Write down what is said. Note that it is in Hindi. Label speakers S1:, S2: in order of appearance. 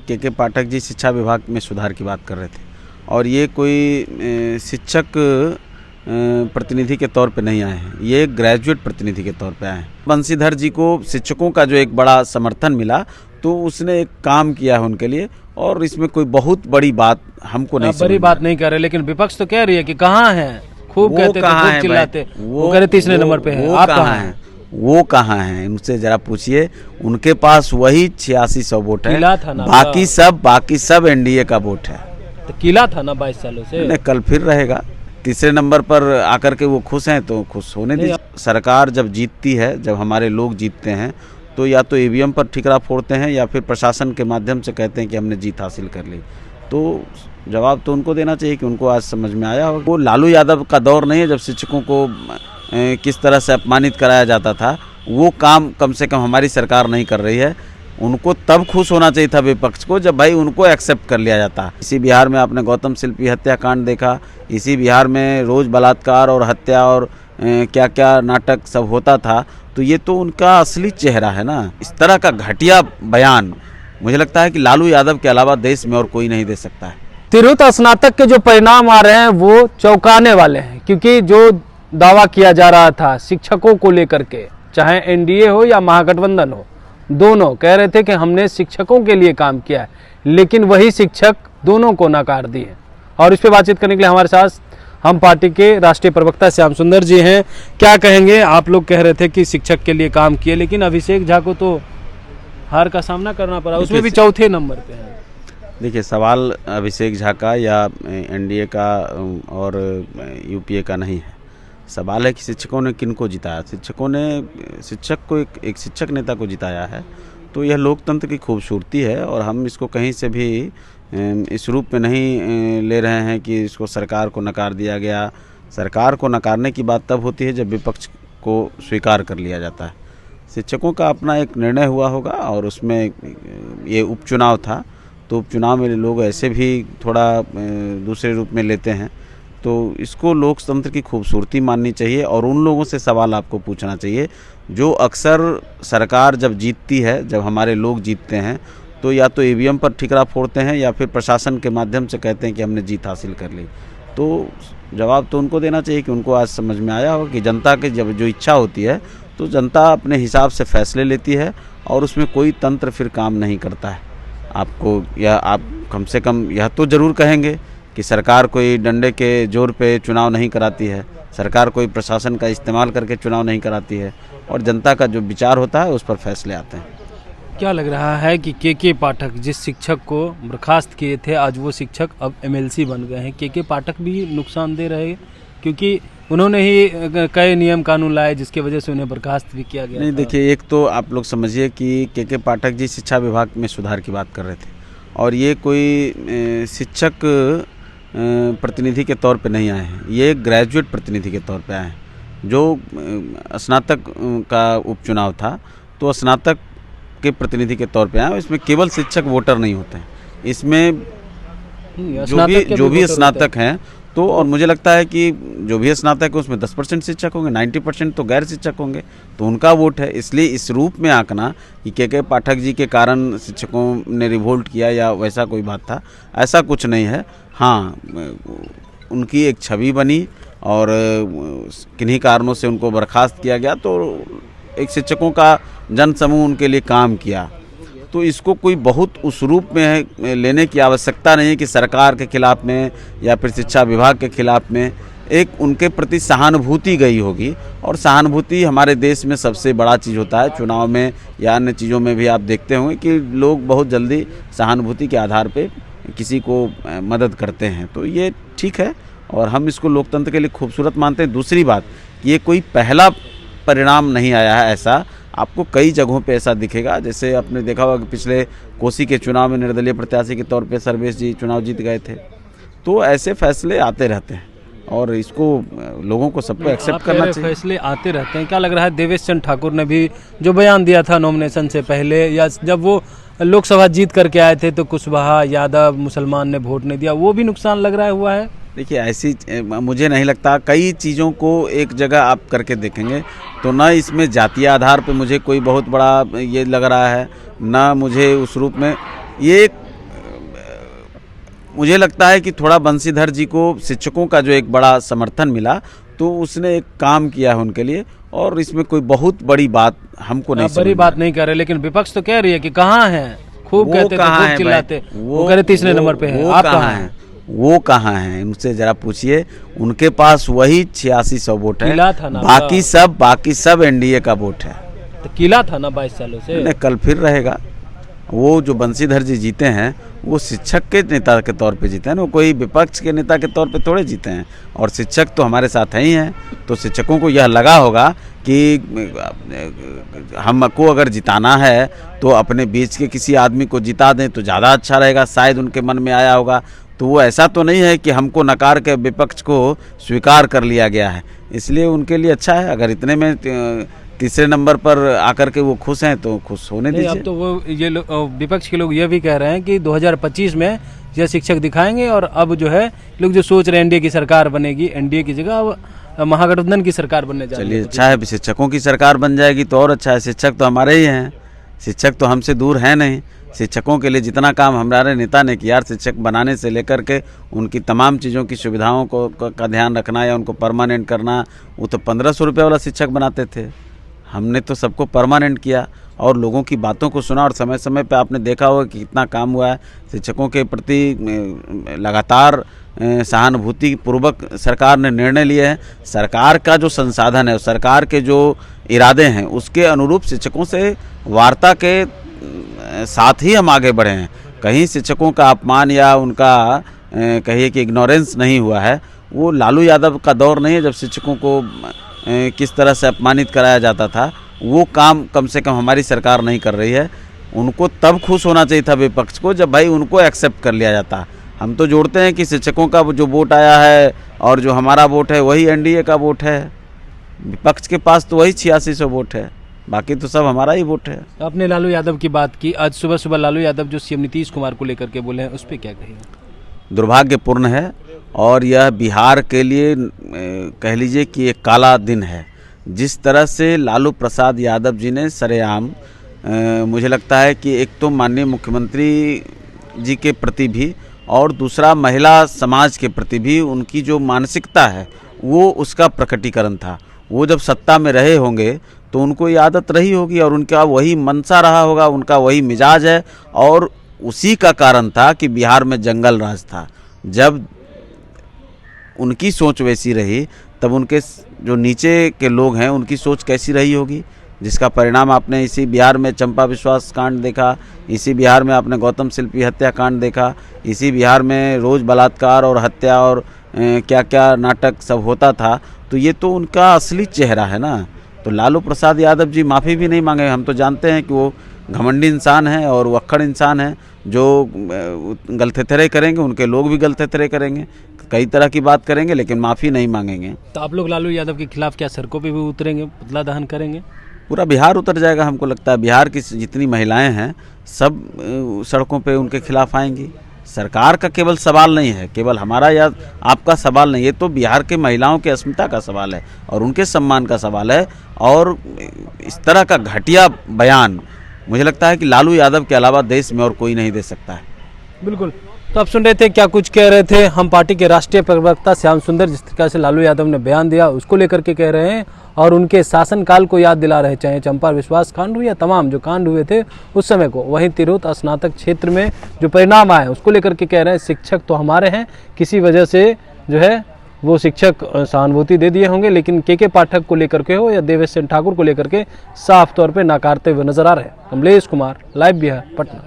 S1: के पाठक जी शिक्षा विभाग में सुधार की बात कर रहे थे और ये कोई शिक्षक प्रतिनिधि के तौर पे नहीं आए हैं, ये ग्रेजुएट प्रतिनिधि के तौर पे आए हैं। बंशीधर जी को शिक्षकों का जो एक बड़ा समर्थन मिला तो उसने एक काम किया है उनके लिए और इसमें कोई बहुत बड़ी बात हमको नहीं
S2: बड़ी बात नहीं कर रहे, लेकिन विपक्ष तो कह रही है कि कहाँ है, खूब कहते थे, खूब चिल्लाते, वो कह रहे तीसरे नंबर पे है। आप कहाँ हैं?
S1: वो कहाँ हैं? उनसे जरा पूछिए, उनके पास वही 8600 वोट है, बाकी सब एनडीए का वोट है।
S2: तो किला था ना 22 सालों से,
S1: नहीं कल फिर रहेगा। तीसरे नंबर पर आकर के वो खुश हैं तो खुश होने दीजिए। सरकार जब जीतती है, जब हमारे लोग जीतते हैं तो या तो ईवीएम पर ठिकरा फोड़ते हैं या फिर प्रशासन के माध्यम से कहते हैं कि हमने जीत हासिल कर ली। तो जवाब तो उनको देना चाहिए कि उनको आज समझ में आया होगा। वो लालू यादव का दौर नहीं है जब शिक्षकों को किस तरह से अपमानित कराया जाता था, वो काम कम से कम हमारी सरकार नहीं कर रही है। उनको तब खुश होना चाहिए था विपक्ष को जब भाई उनको एक्सेप्ट कर लिया जाता। इसी बिहार में आपने गौतम शिल्पी हत्याकांड देखा, इसी बिहार में रोज़ बलात्कार और हत्या और क्या क्या नाटक सब होता था, तो ये तो उनका असली चेहरा है ना। इस तरह का घटिया बयान मुझे लगता है कि लालू यादव के अलावा देश में और कोई नहीं दे सकता है।
S2: तिरहुत स्नातक के जो परिणाम आ रहे हैं वो चौंकाने वाले हैं, क्योंकि जो दावा किया जा रहा था शिक्षकों को लेकर के, चाहे एनडीए हो या महागठबंधन हो, दोनों कह रहे थे कि हमने शिक्षकों के लिए काम किया है, लेकिन वही शिक्षक दोनों को नकार दिए। और इस पर बातचीत करने के लिए हमारे साथ हम पार्टी के राष्ट्रीय प्रवक्ता श्याम सुंदर जी हैं। क्या कहेंगे? आप लोग कह रहे थे कि शिक्षक के लिए काम किए, लेकिन अभिषेक झा को तो हार का सामना करना पड़ा, उसमें भी चौथे नंबर पे है।
S1: देखिए, सवाल अभिषेक झा का या एनडीए का और यूपीए का नहीं है। सवाल है कि शिक्षकों ने किनको जिताया। शिक्षकों ने शिक्षक को एक शिक्षक नेता को जिताया है। तो यह लोकतंत्र की खूबसूरती है और हम इसको कहीं से भी इस रूप में नहीं ले रहे हैं कि इसको सरकार को नकार दिया गया। सरकार को नकारने की बात तब होती है जब विपक्ष को स्वीकार कर लिया जाता है। शिक्षकों का अपना एक निर्णय हुआ होगा और उसमें ये उपचुनाव था, तो उपचुनाव में लोग ऐसे भी थोड़ा दूसरे रूप में लेते हैं। तो इसको लोकतंत्र की खूबसूरती माननी चाहिए और उन लोगों से सवाल आपको पूछना चाहिए जो अक्सर सरकार जब जीतती है, जब हमारे लोग जीतते हैं, तो या तो ईवीएम पर ठिकरा फोड़ते हैं या फिर प्रशासन के माध्यम से कहते हैं कि हमने जीत हासिल कर ली। तो जवाब तो उनको देना चाहिए कि उनको आज समझ में आया होगा कि जनता की जब जो इच्छा होती है तो जनता अपने हिसाब से फैसले लेती है और उसमें कोई तंत्र फिर काम नहीं करता है। आपको या आप कम से कम यह तो ज़रूर कहेंगे कि सरकार कोई डंडे के जोर पे चुनाव नहीं कराती है, सरकार कोई प्रशासन का इस्तेमाल करके चुनाव नहीं कराती है और जनता का जो विचार होता है उस पर फैसले आते हैं।
S2: क्या लग रहा है कि के पाठक जिस शिक्षक को बर्खास्त किए थे, आज वो शिक्षक अब एमएलसी बन गए हैं। के पाठक भी नुकसानदेह रहे, क्योंकि उन्होंने ही कई नियम कानून लाए जिसकी वजह से उन्हें बर्खास्त भी किया गया।
S1: नहीं, देखिए, एक तो आप लोग समझिए कि के पाठक जी शिक्षा विभाग में सुधार की बात कर रहे थे और ये कोई शिक्षक प्रतिनिधि के तौर पे नहीं आए हैं, ये ग्रेजुएट प्रतिनिधि के तौर पे आए हैं। जो स्नातक का उपचुनाव था तो स्नातक के प्रतिनिधि के तौर पे आए। इसमें केवल शिक्षक वोटर नहीं होते हैं, इसमें जो भी स्नातक हैं तो, और मुझे लगता है कि जो भी स्नातक है उसमें 10% शिक्षक होंगे, 90% तो गैर शिक्षक होंगे, तो उनका वोट है। इसलिए इस रूप में आंकना कि के पाठक जी के कारण शिक्षकों ने रिवोल्ट किया या वैसा कोई बात था, ऐसा कुछ नहीं है। हाँ, उनकी एक छवि बनी और किन्हीं कारणों से उनको बर्खास्त किया गया, तो एक शिक्षकों का जन समूह उनके लिए काम किया। तो इसको कोई बहुत उस रूप में लेने की आवश्यकता नहीं है कि सरकार के खिलाफ में या फिर शिक्षा विभाग के खिलाफ में। एक उनके प्रति सहानुभूति गई होगी और सहानुभूति हमारे देश में सबसे बड़ा चीज़ होता है। चुनाव में या अन्य चीज़ों में भी आप देखते होंगे कि लोग बहुत जल्दी सहानुभूति के आधार पे किसी को मदद करते हैं, तो ये ठीक है और हम इसको लोकतंत्र के लिए खूबसूरत मानते हैं। दूसरी बात, ये कोई पहला परिणाम नहीं आया है ऐसा, आपको कई जगहों पे ऐसा दिखेगा। जैसे आपने देखा होगा कि पिछले कोसी के चुनाव में निर्दलीय प्रत्याशी के तौर पे सर्वेश जी चुनाव जीत गए थे। तो ऐसे फैसले आते रहते हैं और इसको लोगों को सबको एक्सेप्ट करना चाहिए।
S2: फैसले आते रहते हैं। क्या लग रहा है, देवेश चंद्र ठाकुर ने भी जो बयान दिया था नॉमिनेशन से पहले या जब वो लोकसभा जीत करके आए थे तो कुशवाहा यादव मुसलमान ने वोट नहीं दिया, वो भी नुकसान लग रहा हुआ है?
S1: देखिए, ऐसी मुझे नहीं लगता। कई चीज़ों को एक जगह आप करके देखेंगे तो ना इसमें जातीय आधार पे मुझे कोई बहुत बड़ा ये लग रहा है, ना मुझे उस रूप में। ये मुझे लगता है कि थोड़ा बंशीधर जी को शिक्षकों का जो एक बड़ा समर्थन मिला, तो उसने एक काम किया है उनके लिए, और इसमें कोई बहुत बड़ी बात हमको नहीं
S2: आप बड़ी बात नहीं कर रहे, लेकिन विपक्ष तो कह रही है कि कहाँ है, खूब कहते थे, खूब चिल्लाते, वो कह रहे तीसरे नंबर पे है, आप कहाँ हैं?
S1: वो कहाँ हैं, उनसे जरा पूछिए। उनके पास वही 8600 वोट है,
S2: किला था ना,
S1: बाकी सब एनडीए का वोट है।
S2: तो किला था ना 22 सालों से।
S1: नहीं, कल फिर रहेगा। वो जो बंशीधर जी जीते हैं वो शिक्षक के नेता के तौर पे जीते हैं, वो कोई विपक्ष के नेता के तौर पे थोड़े जीते हैं। और शिक्षक तो हमारे साथ ही हैं, तो शिक्षकों को यह लगा होगा कि हमको अगर जिताना है तो अपने बीच के किसी आदमी को जिता दें तो ज़्यादा अच्छा रहेगा, शायद उनके मन में आया होगा। तो वो ऐसा तो नहीं है कि हमको नकार के विपक्ष को स्वीकार कर लिया गया है, इसलिए उनके लिए अच्छा है। अगर इतने में तीसरे नंबर पर आकर के वो खुश हैं तो खुश होने दीजिए।
S2: अब तो वो ये विपक्ष के लोग ये भी कह रहे हैं कि 2025 में यह शिक्षक दिखाएंगे, और अब जो है लोग जो सोच रहे हैं एनडीए की सरकार बनेगी, एनडीए की जगह अब महागठबंधन की सरकार बनने जा रही है।
S1: चलिए, अच्छा है, शिक्षकों की सरकार बन जाएगी तो और अच्छा है। शिक्षक तो हमारे ही हैं, शिक्षक तो हमसे दूर हैं नहीं। शिक्षकों के लिए जितना काम हमारे नेता ने किया, शिक्षक बनाने से लेकर के उनकी तमाम चीज़ों की सुविधाओं का ध्यान रखना या उनको परमानेंट करना, वो तो 1500 रुपये वाला शिक्षक बनाते थे। हमने तो सबको परमानेंट किया और लोगों की बातों को सुना, और समय समय पे आपने देखा होगा कि कितना काम हुआ है। शिक्षकों के प्रति लगातार सहानुभूति पूर्वक सरकार ने निर्णय लिए हैं। सरकार का जो संसाधन है, सरकार के जो इरादे हैं, उसके अनुरूप शिक्षकों से वार्ता के साथ ही हम आगे बढ़े हैं। कहीं शिक्षकों का अपमान या उनका कहिए कि इग्नोरेंस नहीं हुआ है। वो लालू यादव का दौर नहीं है जब शिक्षकों को किस तरह से अपमानित कराया जाता था, वो काम कम से कम हमारी सरकार नहीं कर रही है। उनको तब खुश होना चाहिए था विपक्ष को जब भाई उनको एक्सेप्ट कर लिया जाता। हम तो जोड़ते हैं कि शिक्षकों का जो वोट आया है और जो हमारा वोट है वही एनडीए का वोट है, विपक्ष के पास तो वही 8600 वोट है, बाकी तो सब हमारा ही वोट है।
S2: आपने लालू यादव की बात की, आज सुबह सुबह लालू यादव जो सीएम नीतीश कुमार को लेकर के बोले हैं, उस पर क्या कहिएगा?
S1: दुर्भाग्यपूर्ण है, और यह बिहार के लिए कह लीजिए कि एक काला दिन है। जिस तरह से लालू प्रसाद यादव जी ने सरेआम मुझे लगता है कि एक तो माननीय मुख्यमंत्री जी के प्रति भी और दूसरा महिला समाज के प्रति भी उनकी जो मानसिकता है वो उसका प्रकटीकरण था। वो जब सत्ता में रहे होंगे तो उनको ये आदत रही होगी और उनका वही मनसा रहा होगा, उनका वही मिजाज है, और उसी का कारण था कि बिहार में जंगल राज था। जब उनकी सोच वैसी रही तब उनके जो नीचे के लोग हैं उनकी सोच कैसी रही होगी, जिसका परिणाम आपने इसी बिहार में चंपा विश्वास कांड देखा, इसी बिहार में आपने गौतम शिल्पी हत्या कांड देखा, इसी बिहार में रोज़ बलात्कार और हत्या और क्या क्या नाटक सब होता था। तो ये तो उनका असली चेहरा है ना। तो लालू प्रसाद यादव जी माफ़ी भी नहीं मांगे। हम तो जानते हैं कि वो घमंडी इंसान हैं और वो अक्खड़ इंसान हैं, जो गलथेथरे करेंगे, उनके लोग भी गलथेथरे करेंगे, कई तरह की बात करेंगे, लेकिन माफ़ी नहीं मांगेंगे।
S2: तो आप लोग लालू यादव के खिलाफ क्या सड़कों पे भी उतरेंगे, पुतला दहन करेंगे?
S1: पूरा बिहार उतर जाएगा। हमको लगता है बिहार की जितनी महिलाएं हैं सब सड़कों पे उनके खिलाफ आएंगी। सरकार का केवल सवाल नहीं है, केवल हमारा या आपका सवाल नहीं, ये तो बिहार के महिलाओं की अस्मिता का सवाल है और उनके सम्मान का सवाल है। और इस तरह का घटिया बयान मुझे लगता है कि लालू यादव के अलावा देश में और कोई नहीं दे सकता है।
S2: बिल्कुल। तो आप सुन रहे थे क्या कुछ कह रहे थे हम पार्टी के राष्ट्रीय प्रवक्ता श्याम सुंदर, जिस तरह से लालू यादव ने बयान दिया उसको लेकर के कह रहे हैं, और उनके शासनकाल को याद दिला रहे, चाहे चंपा विश्वास कांड हो या तमाम जो कांड हुए थे उस समय को। वहीं तिरहुत स्नातक क्षेत्र में जो परिणाम आए उसको लेकर के कह रहे हैं शिक्षक तो हमारे हैं, किसी वजह से जो है वो शिक्षक सहानुभूति दे दिए होंगे, लेकिन के पाठक को लेकर के हो या देवेश चंद्र ठाकुर को लेकर के साफ तौर पर नकारते हुए नजर आ रहे हैं। कमलेश कुमार, लाइव बिहार, पटना।